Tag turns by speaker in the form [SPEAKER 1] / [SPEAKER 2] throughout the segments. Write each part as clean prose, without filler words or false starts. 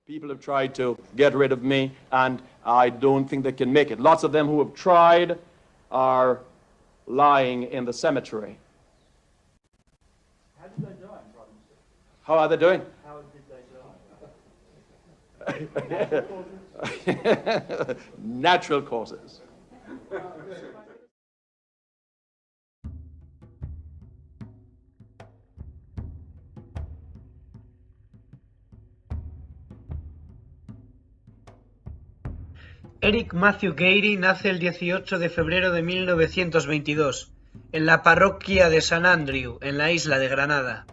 [SPEAKER 1] People have tried to get rid of me, and I don't think they can make it. Lots of them who have tried are lying in the cemetery.
[SPEAKER 2] How did they die, Prime Minister?
[SPEAKER 1] How are they doing?
[SPEAKER 2] How did they die?
[SPEAKER 1] Natural causes.
[SPEAKER 3] Eric Matthew Gairy nace el 18 de febrero de 1922 en la parroquia de St. Andrew, en la isla de Granada.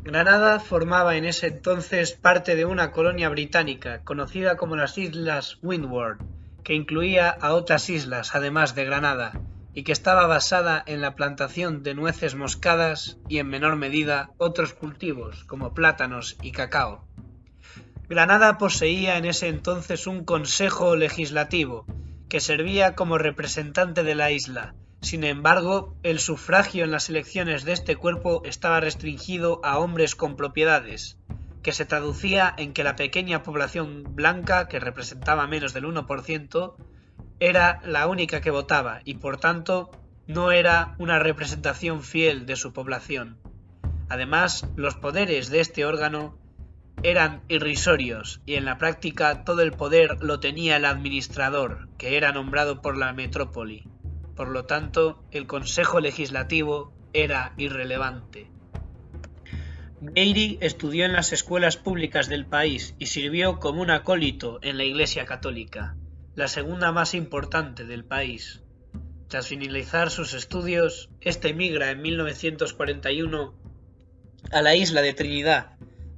[SPEAKER 3] Granada formaba en ese entonces parte de una colonia británica conocida como las Islas Windward, que incluía a otras islas además de Granada y que estaba basada en la plantación de nueces moscadas y en menor medida otros cultivos como plátanos y cacao. Granada poseía en ese entonces un consejo legislativo que servía como representante de la isla. Sin embargo, el sufragio en las elecciones de este cuerpo estaba restringido a hombres con propiedades, que se traducía en que la pequeña población blanca, que representaba menos del 1%, era la única que votaba y por tanto no era una representación fiel de su población. Además, los poderes de este órgano eran irrisorios y en la práctica todo el poder lo tenía el administrador, que era nombrado por la metrópoli. Por lo tanto, el Consejo Legislativo era irrelevante. Gairy estudió en las escuelas públicas del país y sirvió como un acólito en la Iglesia Católica, la segunda más importante del país. Tras finalizar sus estudios, este emigra en 1941 a la isla de Trinidad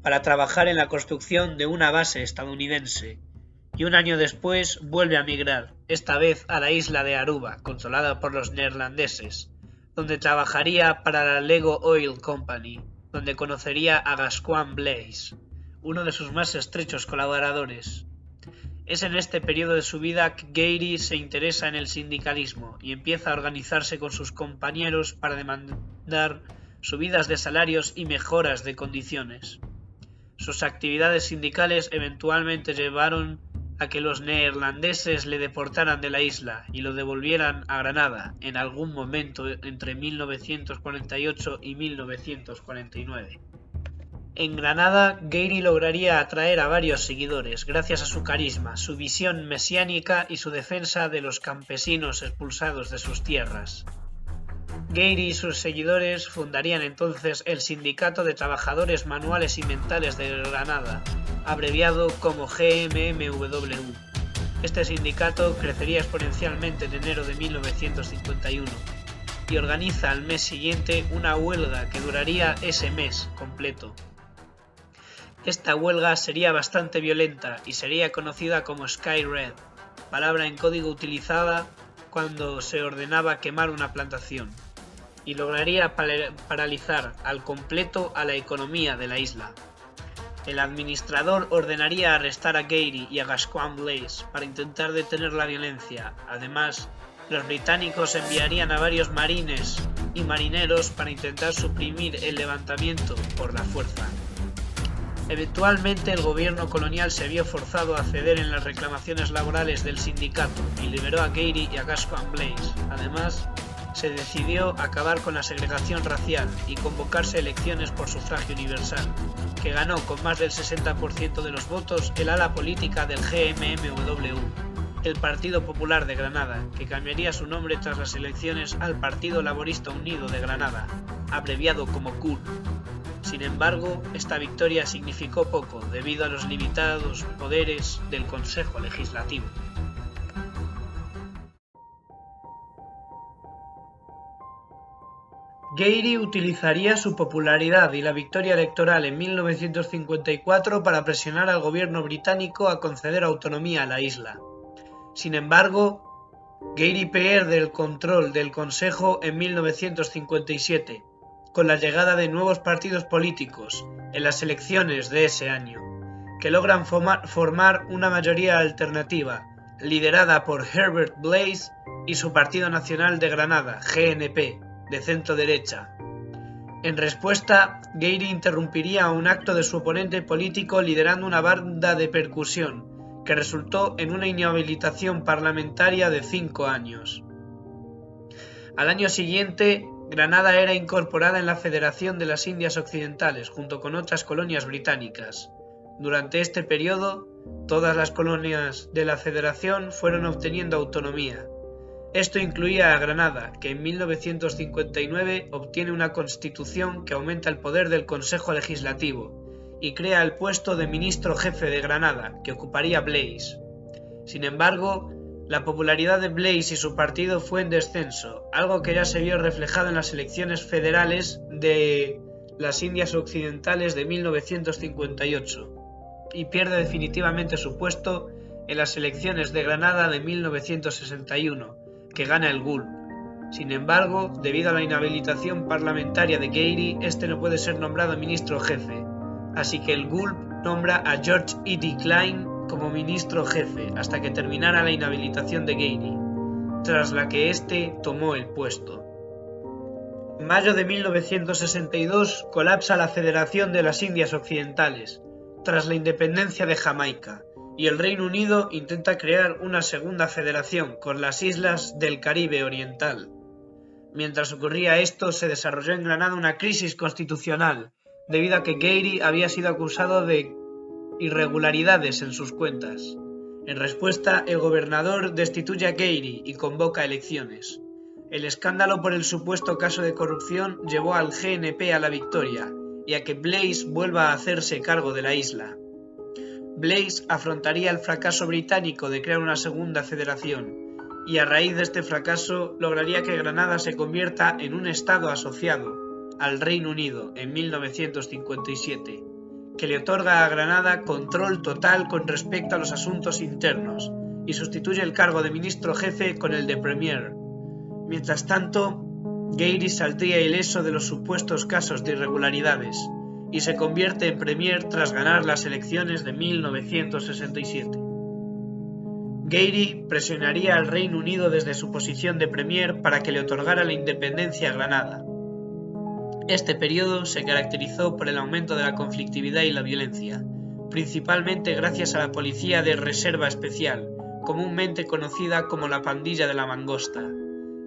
[SPEAKER 3] para trabajar en la construcción de una base estadounidense, y un año después vuelve a migrar, esta vez a la isla de Aruba, controlada por los neerlandeses, donde trabajaría para la Lego Oil Company, donde conocería a Gascoigne Blaise, uno de sus más estrechos colaboradores. Es en este periodo de su vida que Gairy se interesa en el sindicalismo y empieza a organizarse con sus compañeros para demandar subidas de salarios y mejoras de condiciones. Sus actividades sindicales eventualmente llevaron a que los neerlandeses le deportaran de la isla y lo devolvieran a Granada en algún momento entre 1948 y 1949. En Granada, Gairy lograría atraer a varios seguidores gracias a su carisma, su visión mesiánica y su defensa de los campesinos expulsados de sus tierras. Gairy y sus seguidores fundarían entonces el Sindicato de Trabajadores Manuales y Mentales de Granada, abreviado como GMMW. Este sindicato crecería exponencialmente en enero de 1951 y organiza al mes siguiente una huelga que duraría ese mes completo. Esta huelga sería bastante violenta y sería conocida como Sky Red, palabra en código utilizada cuando se ordenaba quemar una plantación, y lograría paralizar al completo a la economía de la isla. El administrador ordenaría arrestar a Gairy y a Gascoigne Blaise para intentar detener la violencia. Además, los británicos enviarían a varios marines y marineros para intentar suprimir el levantamiento por la fuerza. Eventualmente el gobierno colonial se vio forzado a ceder en las reclamaciones laborales del sindicato y liberó a Gairy y a Gascoigne Blaise. Además, se decidió acabar con la segregación racial y convocarse elecciones por sufragio universal, que ganó con más del 60% de los votos el ala política del GMMW, el Partido Popular de Granada, que cambiaría su nombre tras las elecciones al Partido Laborista Unido de Granada, abreviado como CUR. Sin embargo, esta victoria significó poco debido a los limitados poderes del Consejo Legislativo. Gairy utilizaría su popularidad y la victoria electoral en 1954 para presionar al gobierno británico a conceder autonomía a la isla. Sin embargo, Gairy pierde el control del Consejo en 1957, con la llegada de nuevos partidos políticos en las elecciones de ese año, que logran formar una mayoría alternativa, liderada por Herbert Blaise y su Partido Nacional de Granada, GNP, de centro derecha. En respuesta, Gairy interrumpiría un acto de su oponente político liderando una banda de percusión, que resultó en una inhabilitación parlamentaria de 5 años. Al año siguiente, Granada era incorporada en la Federación de las Indias Occidentales junto con otras colonias británicas. Durante este periodo, todas las colonias de la Federación fueron obteniendo autonomía. Esto incluía a Granada, que en 1959 obtiene una constitución que aumenta el poder del Consejo Legislativo y crea el puesto de ministro jefe de Granada, que ocuparía Blaise. Sin embargo, la popularidad de Blaise y su partido fue en descenso, algo que ya se vio reflejado en las elecciones federales de las Indias Occidentales de 1958, y pierde definitivamente su puesto en las elecciones de Granada de 1961, que gana el GULP. Sin embargo, debido a la inhabilitación parlamentaria de Gairy, este no puede ser nombrado ministro jefe, así que el GULP nombra a George E.D. Klein como ministro jefe hasta que terminara la inhabilitación de Gairy, tras la que éste tomó el puesto. En mayo de 1962 colapsa la Federación de las Indias Occidentales, tras la independencia de Jamaica, y el Reino Unido intenta crear una segunda federación con las islas del Caribe Oriental. Mientras ocurría esto, se desarrolló en Granada una crisis constitucional, debido a que Gairy había sido acusado de irregularidades en sus cuentas. En respuesta, el gobernador destituye a Gairy y convoca elecciones. El escándalo por el supuesto caso de corrupción llevó al GNP a la victoria y a que Blaise vuelva a hacerse cargo de la isla. Blaise afrontaría el fracaso británico de crear una segunda federación, y a raíz de este fracaso lograría que Granada se convierta en un estado asociado al Reino Unido en 1957, que le otorga a Granada control total con respecto a los asuntos internos y sustituye el cargo de ministro jefe con el de premier. Mientras tanto, Gairy saldría ileso de los supuestos casos de irregularidades y se convierte en premier tras ganar las elecciones de 1967. Gairy presionaría al Reino Unido desde su posición de premier para que le otorgara la independencia a Granada. Este periodo se caracterizó por el aumento de la conflictividad y la violencia, principalmente gracias a la Policía de Reserva Especial, comúnmente conocida como la Pandilla de la Mangosta.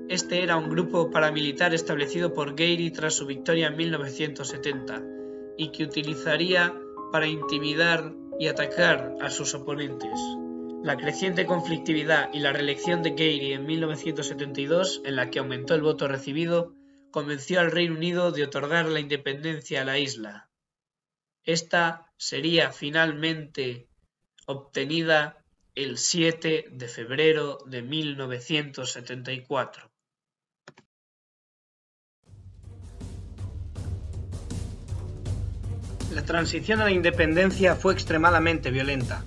[SPEAKER 3] Este era un grupo paramilitar establecido por Gairy tras su victoria en 1970 y que utilizaría para intimidar y atacar a sus oponentes. La creciente conflictividad y la reelección de Gairy en 1972, en la que aumentó el voto recibido, convenció al Reino Unido de otorgar la independencia a la isla. Esta sería finalmente obtenida el 7 de febrero de 1974. La transición a la independencia fue extremadamente violenta,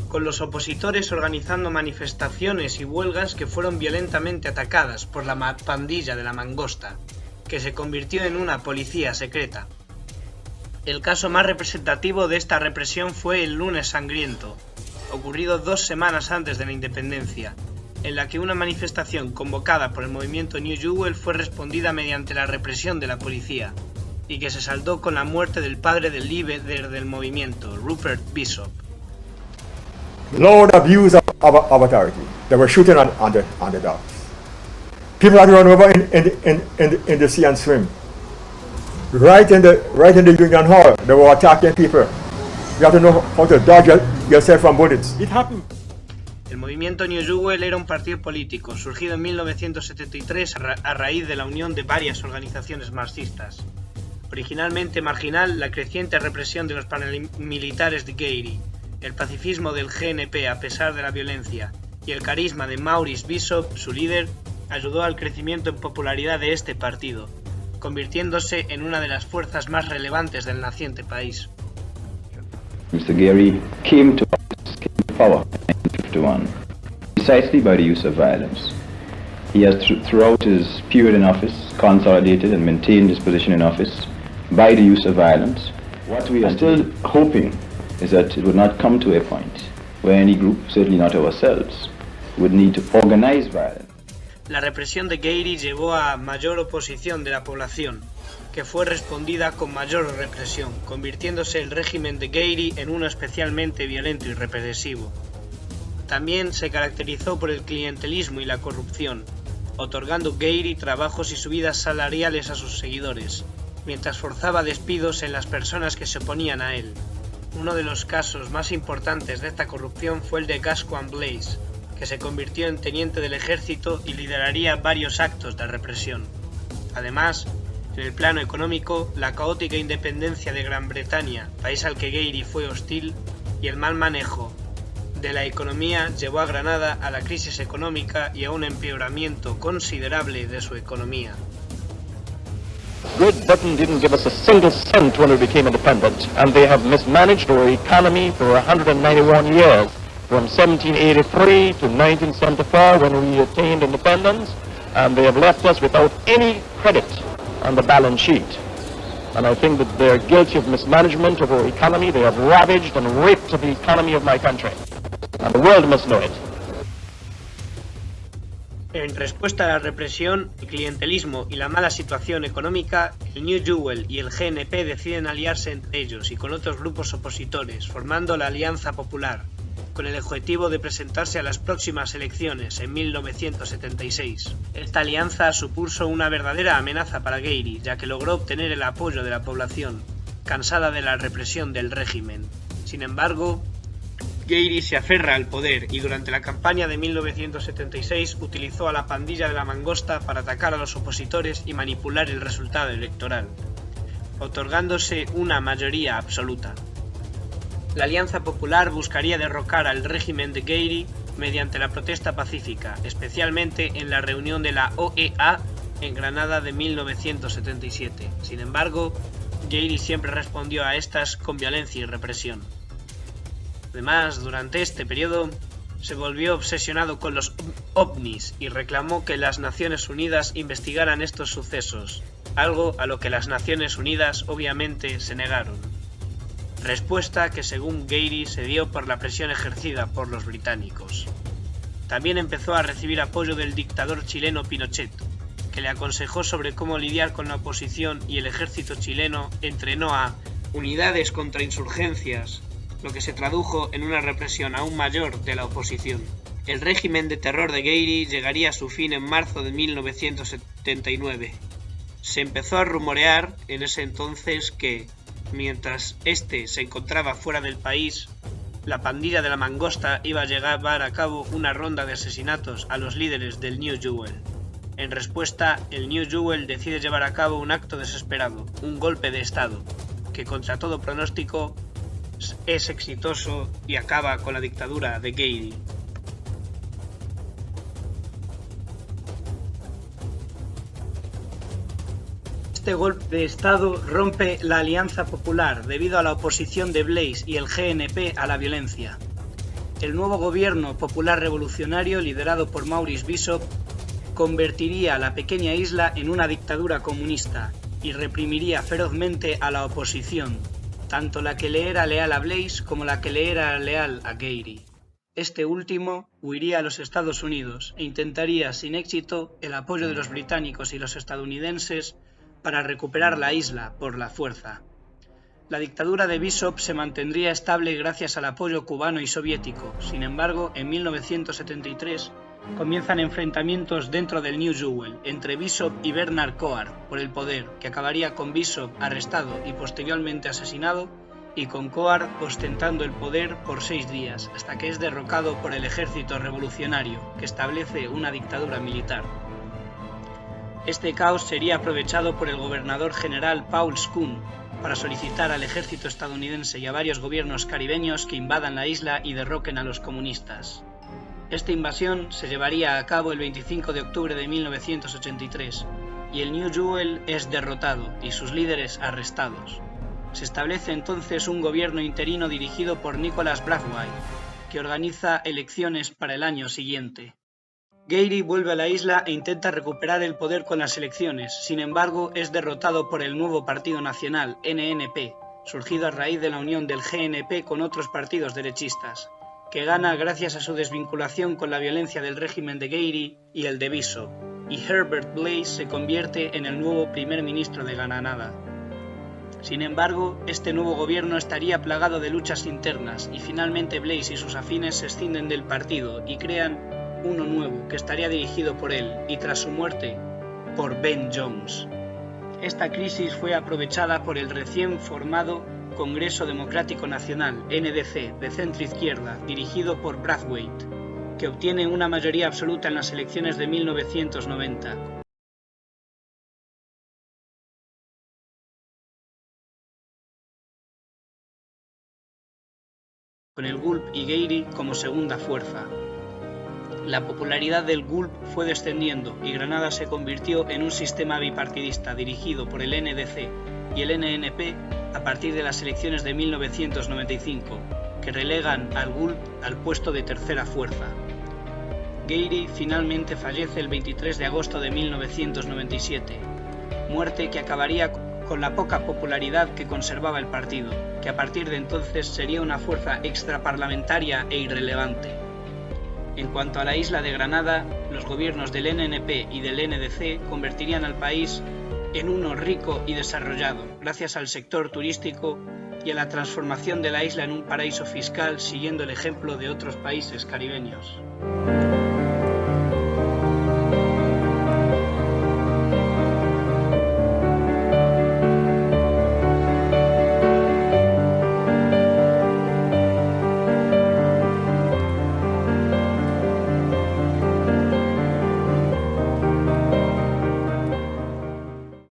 [SPEAKER 3] con los opositores organizando manifestaciones y huelgas que fueron violentamente atacadas por la Pandilla de la Mangosta, que se convirtió en una policía secreta. El caso más representativo de esta represión fue el Lunes Sangriento, ocurrido 2 semanas antes de la independencia, en la que una manifestación convocada por el movimiento New Jewel fue respondida mediante la represión de la policía, y que se saldó con la muerte del padre del líder del movimiento, Rupert Bishop.
[SPEAKER 4] Lord abuse of authority. They were shooting on the dogs. People had to run over in the sea and swim. Right in the Union Hall, they were attacking people. You have to know how to dodge yourself from bullets. It happened.
[SPEAKER 3] El movimiento New Jewel era un partido político surgido en 1973 a raíz de la unión de varias organizaciones marxistas. Originalmente marginal, la creciente represión de los paramilitares de Gairy, el pacifismo del GNP a pesar de la violencia y el carisma de Maurice Bishop, su líder, ayudó al crecimiento en popularidad de este partido, convirtiéndose en una de las fuerzas más relevantes del naciente país.
[SPEAKER 5] Mr. Gairy came to power in 1951 precisely by the use of violence. He has throughout his period in office consolidated and maintained his position in office by the use of violence. What we are still hoping is that it would not come to a point where any group, certainly not ourselves, would need to organize violence.
[SPEAKER 3] La represión de Gairy llevó a mayor oposición de la población, que fue respondida con mayor represión, convirtiéndose el régimen de Gairy en uno especialmente violento y represivo. También se caracterizó por el clientelismo y la corrupción, otorgando Gairy trabajos y subidas salariales a sus seguidores, mientras forzaba despidos en las personas que se oponían a él. Uno de los casos más importantes de esta corrupción fue el de Gascoigne Blaise, que se convirtió en teniente del ejército y lideraría varios actos de represión. Además, en el plano económico, la caótica independencia de Gran Bretaña, país al que Gairy fue hostil, y el mal manejo de la economía llevó a Granada a la crisis económica y a un empeoramiento considerable de su economía.
[SPEAKER 6] Great Britain didn't give us a single cent when we became independent, and they have mismanaged our economy for 191 years, from 1783 to 1974 when we attained independence, and they have left us without any credit on the balance sheet. And I think that they're guilty of mismanagement of our economy. They have ravaged and raped the economy of my country, and the world must know it.
[SPEAKER 3] En respuesta a la represión, el clientelismo y la mala situación económica, el New Jewel y el GNP deciden aliarse entre ellos y con otros grupos opositores, formando la Alianza Popular, con el objetivo de presentarse a las próximas elecciones en 1976. Esta alianza supuso una verdadera amenaza para Gairy, ya que logró obtener el apoyo de la población, cansada de la represión del régimen. Sin embargo, Gairy se aferra al poder y durante la campaña de 1976 utilizó a la pandilla de la Mangosta para atacar a los opositores y manipular el resultado electoral, otorgándose una mayoría absoluta. La Alianza Popular buscaría derrocar al régimen de Gairy mediante la protesta pacífica, especialmente en la reunión de la OEA en Granada de 1977. Sin embargo, Gairy siempre respondió a estas con violencia y represión. Además, durante este periodo, se volvió obsesionado con los ovnis y reclamó que las Naciones Unidas investigaran estos sucesos, algo a lo que las Naciones Unidas obviamente se negaron. Respuesta que según Gairy se dio por la presión ejercida por los británicos. También empezó a recibir apoyo del dictador chileno Pinochet, que le aconsejó sobre cómo lidiar con la oposición y el ejército chileno entrenó a unidades contra insurgencias, lo que se tradujo en una represión aún mayor de la oposición. El régimen de terror de Gairy llegaría a su fin en marzo de 1979. Se empezó a rumorear en ese entonces que, mientras este se encontraba fuera del país, la pandilla de la Mangosta iba a llevar a cabo una ronda de asesinatos a los líderes del New Jewel. En respuesta, el New Jewel decide llevar a cabo un acto desesperado, un golpe de estado, que contra todo pronóstico es exitoso y acaba con la dictadura de Gairy. Este golpe de estado rompe la Alianza Popular debido a la oposición de Blaise y el GNP a la violencia. El nuevo gobierno popular revolucionario, liderado por Maurice Bishop, convertiría la pequeña isla en una dictadura comunista y reprimiría ferozmente a la oposición, tanto la que le era leal a Blaise como la que le era leal a Gairy. Este último huiría a los Estados Unidos e intentaría sin éxito el apoyo de los británicos y los estadounidenses para recuperar la isla por la fuerza. La dictadura de Bishop se mantendría estable gracias al apoyo cubano y soviético. Sin embargo, en 1973 comienzan enfrentamientos dentro del New Jewel entre Bishop y Bernard Coard por el poder, que acabaría con Bishop arrestado y posteriormente asesinado, y con Coard ostentando el poder por 6 días, hasta que es derrocado por el ejército revolucionario, que establece una dictadura militar. Este caos sería aprovechado por el gobernador general Paul Scone para solicitar al ejército estadounidense y a varios gobiernos caribeños que invadan la isla y derroquen a los comunistas. Esta invasión se llevaría a cabo el 25 de octubre de 1983 y el New Jewel es derrotado y sus líderes arrestados. Se establece entonces un gobierno interino dirigido por Nicholas Brathwaite, que organiza elecciones para el año siguiente. Gairy vuelve a la isla e intenta recuperar el poder con las elecciones, sin embargo es derrotado por el nuevo Partido Nacional, NNP, surgido a raíz de la unión del GNP con otros partidos derechistas, que gana gracias a su desvinculación con la violencia del régimen de Gairy y el de Bishop. y Herbert Blaise se convierte en el nuevo primer ministro de Granada. Sin embargo, este nuevo gobierno estaría plagado de luchas internas y finalmente Blaise y sus afines se escinden del partido y crean uno nuevo que estaría dirigido por él y tras su muerte por Ben Jones. Esta crisis fue aprovechada por el recién formado Congreso Democrático Nacional, NDC, de centro-izquierda, dirigido por Brathwaite, que obtiene una mayoría absoluta en las elecciones de 1990. Con el GULP y Gairy como segunda fuerza. La popularidad del GULP fue descendiendo y Granada se convirtió en un sistema bipartidista dirigido por el NDC y el NNP a partir de las elecciones de 1995, que relegan al GULP al puesto de tercera fuerza. Gairy finalmente fallece el 23 de agosto de 1997, muerte que acabaría con la poca popularidad que conservaba el partido, que a partir de entonces sería una fuerza extraparlamentaria e irrelevante. En cuanto a la isla de Granada, los gobiernos del NNP y del NDC convertirían al país en uno rico y desarrollado, gracias al sector turístico y a la transformación de la isla en un paraíso fiscal siguiendo el ejemplo de otros países caribeños.